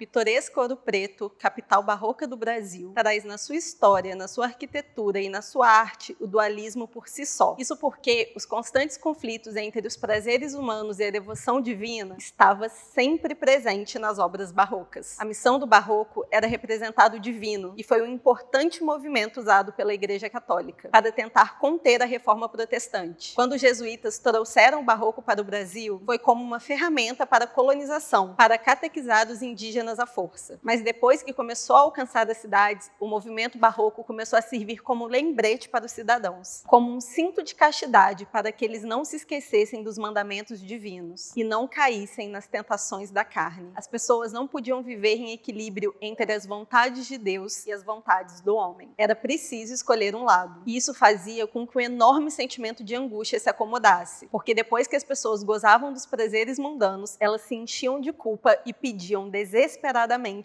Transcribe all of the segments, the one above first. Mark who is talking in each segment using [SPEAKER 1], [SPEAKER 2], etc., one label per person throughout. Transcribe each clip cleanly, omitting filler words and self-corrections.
[SPEAKER 1] pitoresca Ouro Preto, capital barroca do Brasil, traz na sua história, na sua arquitetura e na sua arte o dualismo por si só. Isso porque os constantes conflitos entre os prazeres humanos e a devoção divina estava sempre presente nas obras barrocas. A missão do barroco era representar o divino e foi um importante movimento usado pela Igreja Católica para tentar conter a reforma protestante. Quando os jesuítas trouxeram o barroco para o Brasil, foi como uma ferramenta para a colonização, para catequizar os indígenas à força. Mas depois que começou a alcançar as cidades, o movimento barroco começou a servir como lembrete para os cidadãos, como um cinto de castidade para que eles não se esquecessem dos mandamentos divinos e não caíssem nas tentações da carne. As pessoas não podiam viver em equilíbrio entre as vontades de Deus e as vontades do homem. Era preciso escolher um lado. E isso fazia com que um enorme sentimento de angústia se acomodasse, porque depois que as pessoas gozavam dos prazeres mundanos, elas se enchiam de culpa e pediam desesperadamente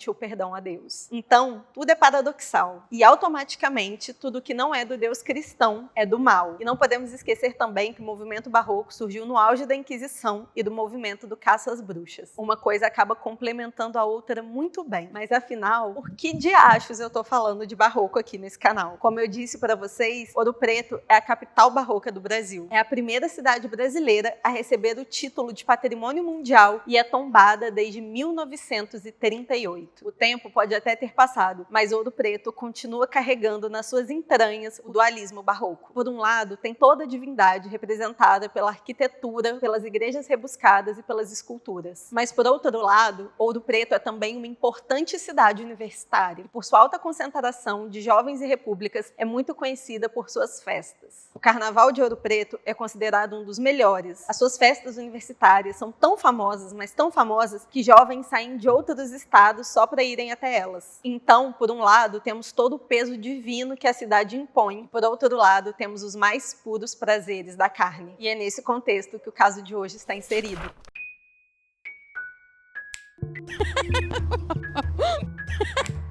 [SPEAKER 1] o perdão a Deus. Então, tudo é paradoxal. E automaticamente, tudo que não é do Deus cristão é do mal. E não podemos esquecer também que o movimento barroco surgiu no auge da Inquisição e do movimento do caça às bruxas. Uma coisa acaba complementando a outra muito bem. Mas afinal, por que diachos eu tô falando de barroco aqui nesse canal? Como eu disse para vocês, Ouro Preto é a capital barroca do Brasil. É a primeira cidade brasileira a receber o título de Patrimônio Mundial e é tombada desde 1938. O tempo pode até ter passado, mas Ouro Preto continua carregando nas suas entranhas o dualismo barroco. Por um lado, tem toda a divindade representada pela arquitetura, pelas igrejas rebuscadas e pelas esculturas. Mas por outro lado, Ouro Preto é também uma importante cidade universitária e por sua alta concentração de jovens e repúblicas é muito conhecida por suas festas. O Carnaval de Ouro Preto é considerado um dos melhores. As suas festas universitárias são tão famosas, mas tão famosas, que jovens saem de outros estados só para irem até elas. Então, por um lado, temos todo o peso divino que a cidade impõe, por outro lado, temos os mais puros prazeres da carne. E é nesse contexto que o caso de hoje está inserido.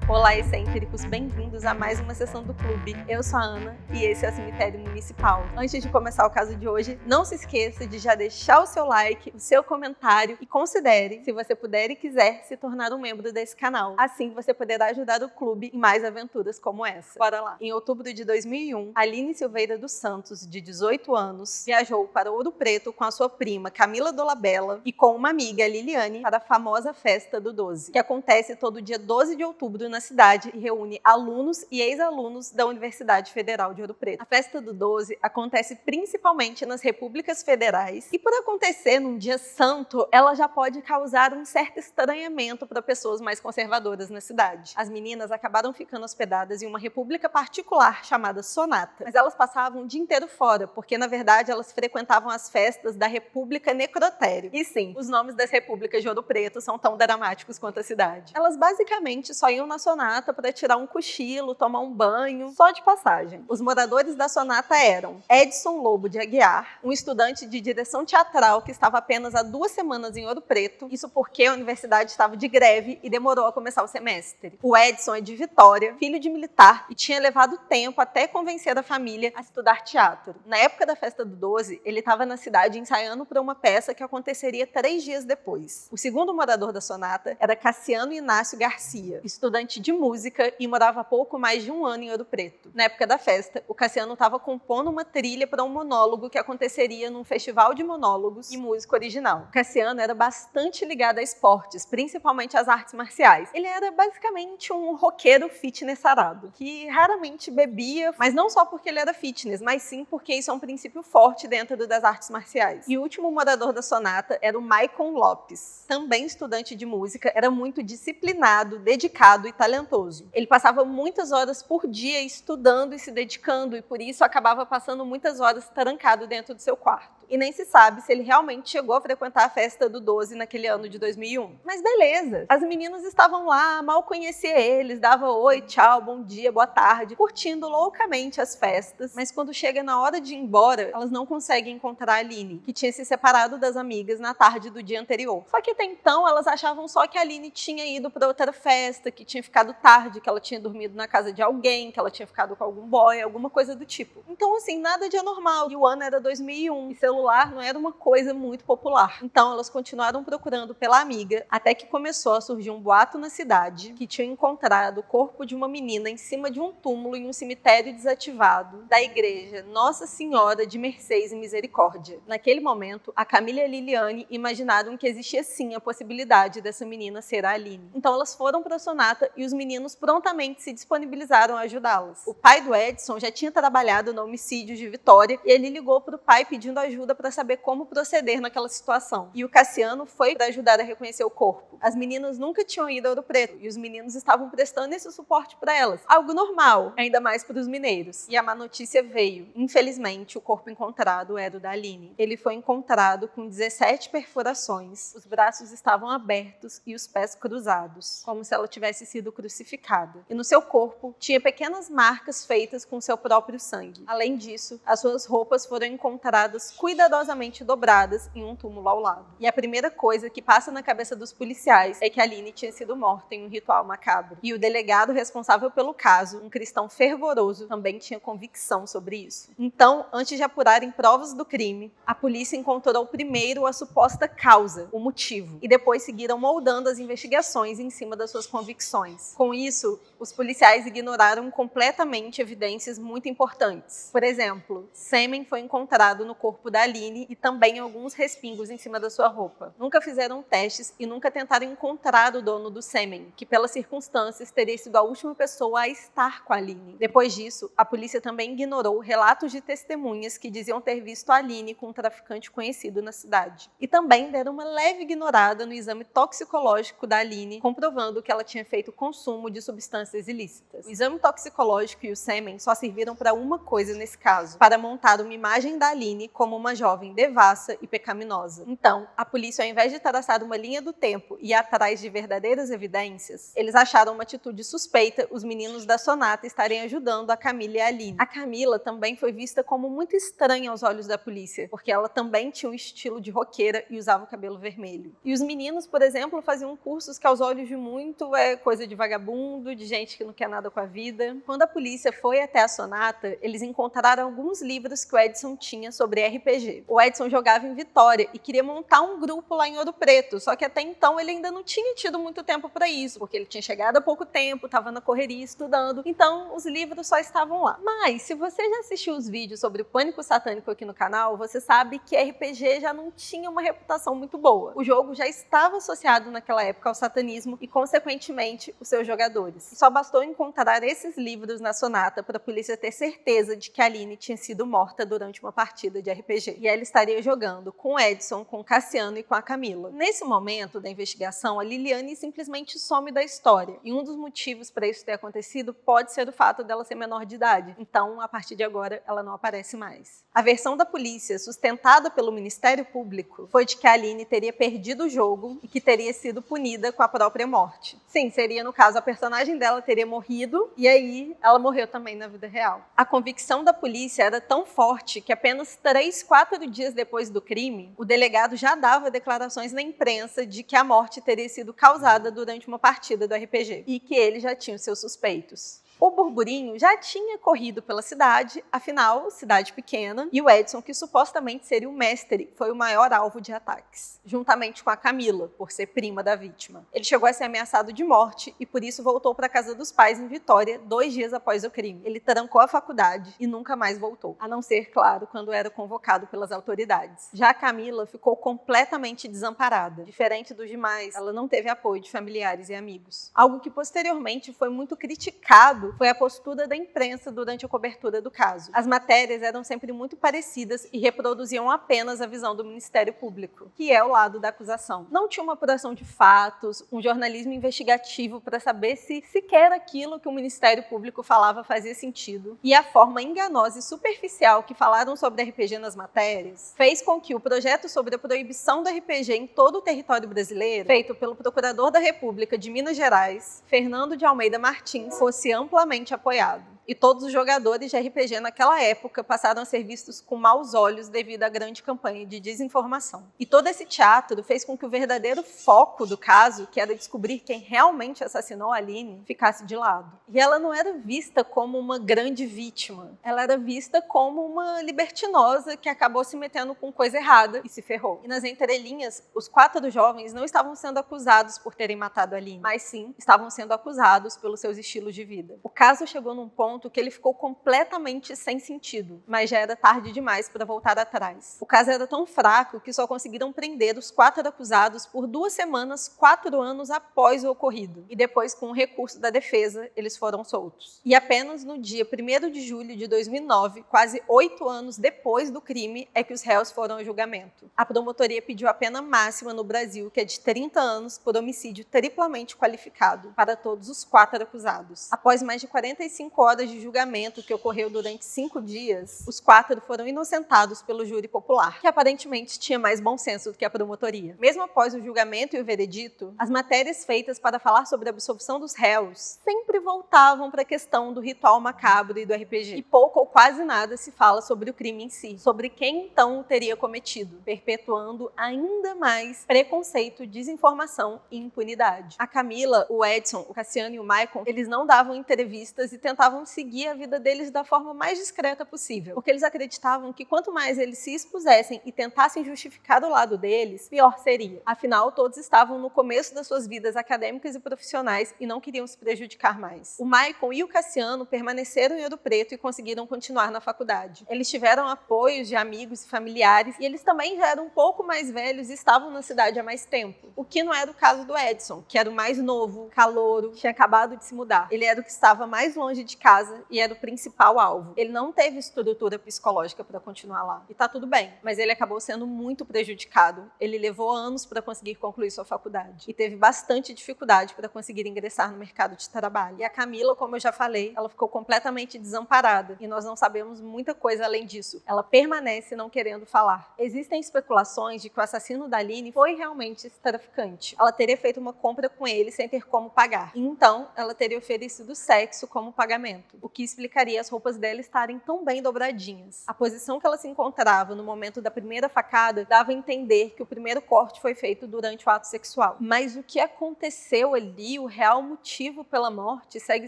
[SPEAKER 1] Olá, excêntricos, bem-vindos a mais uma sessão do Clube. Eu sou a Ana e esse é o Cemitério Municipal. Antes de começar o caso de hoje, não se esqueça de já deixar o seu like, o seu comentário e considere, se você puder e quiser, se tornar um membro desse canal. Assim você poderá ajudar o clube em mais aventuras como essa. Bora lá! Em outubro de 2001, Aline Silveira dos Santos, de 18 anos, viajou para Ouro Preto com a sua prima Camila Dolabella e com uma amiga, Liliane, para a famosa Festa do 12, que acontece todo dia 12 de outubro na cidade e reúne alunos e ex-alunos da Universidade Federal de Ouro Preto. A Festa do 12 acontece principalmente nas repúblicas federais e por acontecer num dia santo, ela já pode causar um certo estranhamento para pessoas mais conservadoras na cidade. As meninas acabaram ficando hospedadas em uma república particular chamada Sonata, mas elas passavam o dia inteiro fora, porque na verdade elas frequentavam as festas da República Necrotério. E sim, os nomes das repúblicas de Ouro Preto são tão dramáticos quanto a cidade. Elas basicamente só iam na Sonata para tirar um cochilo, tomar um banho, só de passagem. Os moradores da Sonata eram Edson Lobo de Aguiar, um estudante de direção teatral que estava apenas há 2 semanas em Ouro Preto, isso porque a universidade estava de greve e demorou a começar o semestre. O Edson é de Vitória, filho de militar e tinha levado tempo até convencer a família a estudar teatro. Na época da Festa do 12, ele estava na cidade ensaiando para uma peça que aconteceria 3 dias depois. O segundo morador da Sonata era Cassiano Inácio Garcia, estudante de música e morava há pouco mais de 1 ano em Ouro Preto. Na época da festa, o Cassiano estava compondo uma trilha para um monólogo que aconteceria num festival de monólogos e música original. O Cassiano era bastante ligado a esportes, principalmente às artes marciais. Ele era basicamente um roqueiro fitness sarado, que raramente bebia, mas não só porque ele era fitness, mas sim porque isso é um princípio forte dentro das artes marciais. E o último morador da Sonata era o Maicon Lopes, também estudante de música, era muito disciplinado, dedicado e talentoso. Ele passava muitas horas por dia estudando e se dedicando e por isso acabava passando muitas horas trancado dentro do seu quarto. E nem se sabe se ele realmente chegou a frequentar a Festa do 12 naquele ano de 2001. Mas beleza, as meninas estavam lá, mal conhecia eles, dava oi, tchau, bom dia, boa tarde, curtindo loucamente as festas, mas quando chega na hora de ir embora, elas não conseguem encontrar a Aline, que tinha se separado das amigas na tarde do dia anterior. Só que até então elas achavam só que a Aline tinha ido para outra festa, que tinha ficado tarde, que ela tinha dormido na casa de alguém, que ela tinha ficado com algum boy, alguma coisa do tipo. Então assim, nada de anormal. E o ano era 2001, e celular não era uma coisa muito popular. Então elas continuaram procurando pela amiga, até que começou a surgir um boato na cidade que tinha encontrado o corpo de uma menina em cima de um túmulo em um cemitério desativado da igreja Nossa Senhora de Mercês e Misericórdia. Naquele momento, a Camila e a Liliane imaginaram que existia sim a possibilidade dessa menina ser a Aline. Então elas foram para a Sonata e os meninos prontamente se disponibilizaram a ajudá-las. O pai do Edson já tinha trabalhado no homicídio de Vitória e ele ligou para o pai pedindo ajuda para saber como proceder naquela situação. E o Cassiano foi para ajudar a reconhecer o corpo. As meninas nunca tinham ido a Ouro Preto e os meninos estavam prestando esse suporte para elas. Algo normal, ainda mais para os mineiros. E a má notícia veio. Infelizmente, o corpo encontrado era o da Aline. Ele foi encontrado com 17 perfurações. Os braços estavam abertos e os pés cruzados, como se ela tivesse sido crucificada. E no seu corpo tinha pequenas marcas feitas com seu próprio sangue. Além disso, as suas roupas foram encontradas cuidadosamente dobradas em um túmulo ao lado. E a primeira coisa que passa na cabeça dos policiais é que a Aline tinha sido morta em um ritual macabro. E o delegado responsável pelo caso, um cristão fervoroso, também tinha convicção sobre isso. Então, antes de apurarem provas do crime, a polícia encontrou primeiro a suposta causa, o motivo, e depois seguiram moldando as investigações em cima das suas convicções. Com isso, os policiais ignoraram completamente evidências muito importantes. Por exemplo, sêmen foi encontrado no corpo da Aline e também alguns respingos em cima da sua roupa. Nunca fizeram testes e nunca tentaram encontrar o dono do sêmen, que pelas circunstâncias teria sido a última pessoa a estar com a Aline. Depois disso, a polícia também ignorou relatos de testemunhas que diziam ter visto a Aline com um traficante conhecido na cidade. E também deram uma leve ignorada no exame toxicológico da Aline, comprovando que ela tinha feito consumo de substâncias ilícitas. O exame toxicológico e o sêmen só serviram para uma coisa nesse caso, para montar uma imagem da Aline como uma jovem devassa e pecaminosa. Então, a polícia, ao invés de traçar uma linha do tempo e ir atrás de verdadeiras evidências, eles acharam uma atitude suspeita os meninos da Sonata estarem ajudando a Camila e a Aline. A Camila também foi vista como muito estranha aos olhos da polícia, porque ela também tinha um estilo de roqueira e usava o cabelo vermelho. E os meninos, por exemplo, faziam cursos que aos olhos de muito é coisa de vagabundo, de gente que não quer nada com a vida. Quando a polícia foi até a Sonata, eles encontraram alguns livros que o Edson tinha sobre RPG. O Edson jogava em Vitória e queria montar um grupo lá em Ouro Preto, só que até então ele ainda não tinha tido muito tempo para isso, porque ele tinha chegado há pouco tempo, estava na correria estudando, então os livros só estavam lá. Mas se você já assistiu os vídeos sobre o pânico satânico aqui no canal, você sabe que RPG já não tinha uma reputação muito boa. O jogo já estava associado naquela época ao satanismo e, consequentemente, os seus jogadores. E só bastou encontrar esses livros na Sonata para a polícia ter certeza de que a Aline tinha sido morta durante uma partida de RPG. E ela estaria jogando com o Edson, com o Cassiano e com a Camila. Nesse momento da investigação, a Liliane simplesmente some da história. E um dos motivos para isso ter acontecido pode ser o fato dela ser menor de idade. Então, a partir de agora, ela não aparece mais. A versão da polícia, sustentada pelo Ministério Público, foi de que a Aline teria perdido o jogo e que teria sido punida com a própria morte. Sim, seria, no caso, a personagem dela teria morrido e aí ela morreu também na vida real. A convicção da polícia era tão forte que apenas 3-4 dias depois do crime, o delegado já dava declarações na imprensa de que a morte teria sido causada durante uma partida do RPG e que ele já tinha os seus suspeitos. O burburinho já tinha corrido pela cidade, afinal, cidade pequena, e o Edson, que supostamente seria o mestre, foi o maior alvo de ataques, juntamente com a Camila, por ser prima da vítima. Ele chegou a ser ameaçado de morte e por isso voltou para a casa dos pais em Vitória 2 dias após o crime. Ele trancou a faculdade e nunca mais voltou, a não ser, claro, quando era convocado pelas autoridades. Já a Camila ficou completamente desamparada. Diferente dos demais, ela não teve apoio de familiares e amigos. Algo que posteriormente foi muito criticado foi a postura da imprensa durante a cobertura do caso. As matérias eram sempre muito parecidas e reproduziam apenas a visão do Ministério Público, que é o lado da acusação. Não tinha uma apuração de fatos, um jornalismo investigativo para saber se sequer aquilo que o Ministério Público falava fazia sentido. E a forma enganosa e superficial que falaram sobre RPG nas matérias fez com que o projeto sobre a proibição do RPG em todo o território brasileiro, feito pelo Procurador da República de Minas Gerais, Fernando de Almeida Martins, fosse amplamente apoiado. E todos os jogadores de RPG naquela época passaram a ser vistos com maus olhos devido à grande campanha de desinformação. E todo esse teatro fez com que o verdadeiro foco do caso, que era descobrir quem realmente assassinou a Aline, ficasse de lado. E ela não era vista como uma grande vítima. Ela era vista como uma libertinosa que acabou se metendo com coisa errada e se ferrou. E nas entrelinhas, os 4 jovens não estavam sendo acusados por terem matado a Aline, mas sim estavam sendo acusados pelos seus estilos de vida. O caso chegou num ponto que ele ficou completamente sem sentido, mas já era tarde demais para voltar atrás. O caso era tão fraco que só conseguiram prender os 4 acusados por 2 semanas, 4 anos após o ocorrido. E depois, com o recurso da defesa, eles foram soltos. E apenas no dia 1º de julho de 2009, quase 8 anos depois do crime, é que os réus foram ao julgamento. A promotoria pediu a pena máxima no Brasil, que é de 30 anos por homicídio triplamente qualificado, para todos os 4 acusados. Após mais de 45 horas de julgamento, que ocorreu durante 5 dias, os 4 foram inocentados pelo júri popular, que aparentemente tinha mais bom senso do que a promotoria. Mesmo após o julgamento e o veredito, as matérias feitas para falar sobre a absolvição dos réus sempre voltavam para a questão do ritual macabro e do RPG. E pouco ou quase nada se fala sobre o crime em si, sobre quem então o teria cometido, perpetuando ainda mais preconceito, desinformação e impunidade. A Camila, o Edson, o Cassiano e o Maicon, eles não davam entrevistas e tentavam seguir a vida deles da forma mais discreta possível, porque eles acreditavam que quanto mais eles se expusessem e tentassem justificar o lado deles, pior seria. Afinal, todos estavam no começo das suas vidas acadêmicas e profissionais e não queriam se prejudicar mais. O Maicon e o Cassiano permaneceram em Ouro Preto e conseguiram continuar na faculdade. Eles tiveram apoios de amigos e familiares e eles também já eram um pouco mais velhos e estavam na cidade há mais tempo. O que não era o caso do Edson, que era o mais novo, calouro, tinha acabado de se mudar. Ele era o que estava mais longe de casa e era o principal alvo. Ele não teve estrutura psicológica para continuar lá. E tá tudo bem, mas ele acabou sendo muito prejudicado. Ele levou anos para conseguir concluir sua faculdade e teve bastante dificuldade para conseguir ingressar no mercado de trabalho. E a Camila, como eu já falei, ela ficou completamente desamparada e nós não sabemos muita coisa além disso. Ela permanece não querendo falar. Existem especulações de que o assassino da Aline foi realmente esse traficante. Ela teria feito uma compra com ele sem ter como pagar. E então, ela teria oferecido sexo como pagamento, o que explicaria as roupas dela estarem tão bem dobradinhas. A posição que ela se encontrava no momento da primeira facada dava a entender que o primeiro corte foi feito durante o ato sexual. Mas o que aconteceu ali, o real motivo pela morte, segue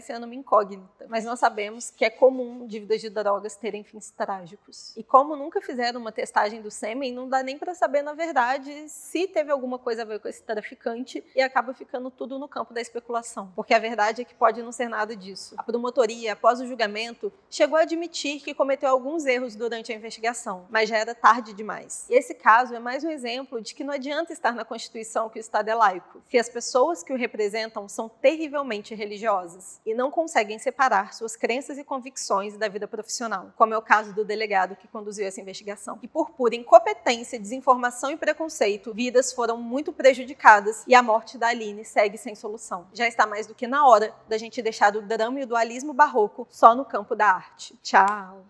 [SPEAKER 1] sendo uma incógnita. Mas nós sabemos que é comum dívidas de drogas terem fins trágicos. E como nunca fizeram uma testagem do sêmen, não dá nem para saber, na verdade, se teve alguma coisa a ver com esse traficante e acaba ficando tudo no campo da especulação. Porque a verdade é que pode não ser nada disso. A promotoria, após o julgamento, chegou a admitir que cometeu alguns erros durante a investigação, mas já era tarde demais. E esse caso é mais um exemplo de que não adianta estar na Constituição que o Estado é laico, se as pessoas que o representam são terrivelmente religiosas e não conseguem separar suas crenças e convicções da vida profissional, como é o caso do delegado que conduziu essa investigação. E por pura incompetência, desinformação e preconceito, vidas foram muito prejudicadas e a morte da Aline segue sem solução. Já está mais do que na hora da gente deixar o drama e o dualismo barroco só no campo da arte. Tchau!